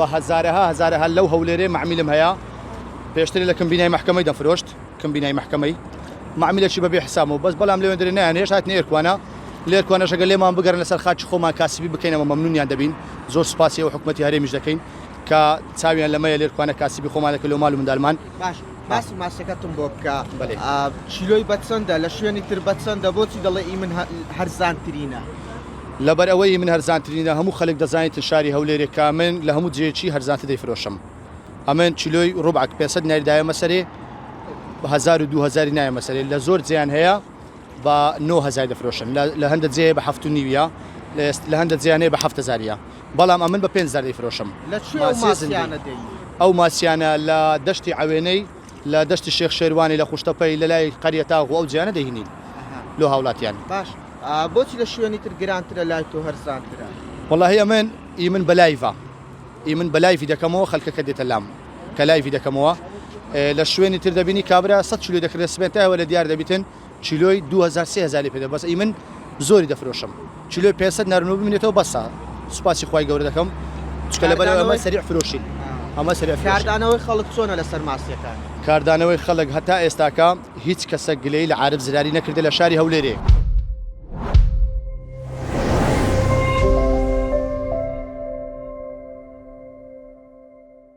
بە هەزارەها لەو هەولێرێ معمیلم هەیە پێشتری لە کمبینای محکەمەی دەفرۆشت کمبینای محکەمەی معمیلێکی بەبێ حسابەوە بەس بەڵام لەوێن دەرێ نایان هێشت هاتنە ئێرکوانە لێرکوانەشەگە لێمان بگەڕن لەسەر خاچی خۆمان کاسبی بکەینەوە مەمنونیان دەبین زۆر سوپاسی و حکومەتی هەرێمیش دەکەین کە چاویان لەمەیە لێرکوانە کاسبی خۆمان دەکەین لەو ماڵ و منداڵمان باش باسی ماسەکەتم بۆ بکە چیلۆی بەچەندە لە شوێنی تر بەچەندە بۆچی دەڵێ ئی من هەرزانترینە لەبەر ئەوەی من هەرزانترینە هەموو خەڵک دەزانێت شاری هەولێرێ کا من لە هەموو جێکی هەرزانتر دەیفرۆشم ئەمن چیلۆی ڕوبعک 500 ناریدایە مەسەرێ بە 1000 و 2000 نایە مەسەرێ لە زۆر جیان هەیە بە 9000 دەفرۆشن لە هەندە جێ بە 7.5 لە هەندە جیانەیە بە 7000 بەڵام ئەمن بە 5000 دەیفرۆشم ئەو ماسیانە لە دەشتی عوێنەی لە دەشتی شێخ شێروانی لە خوشتەپەی لە لای قەریەتاغ و ئەو جیانە دەهێنین لۆ هاوڵاتیان باش بۆچی لە شوێنی تر گرانترە لای تۆ هەرزانترە وەڵاهی ئەمن ئیمن بە لایڤە ئیمن بە لایڤی دەکەمەوە خەڵکەکە دێتە لام کە لایڤی دەکەمەوە لە شوێنی تر دەبینی کابرا 100 کیلۆ دەکرێت سبێتەوە لە دیار دەبیتن کیلۆی 2000 پێ بەس ئیمن زۆری دەفرۆشم کیلۆی 500 نەرنەوە ببینێتەوە بەسە سوپاسی خوای گەورە دەکەم چکە لەبەرەوە ئەمە سەریع فرۆشین ئەمە سەریع کاردانەوەی خەڵک چۆنە لەسەر ماسیەکان کاردانەوەی خەڵک هەتا ئێستاکە هیچ کەسە گلەی لە عارف زراری نەکردە لە شاری هەولێرێ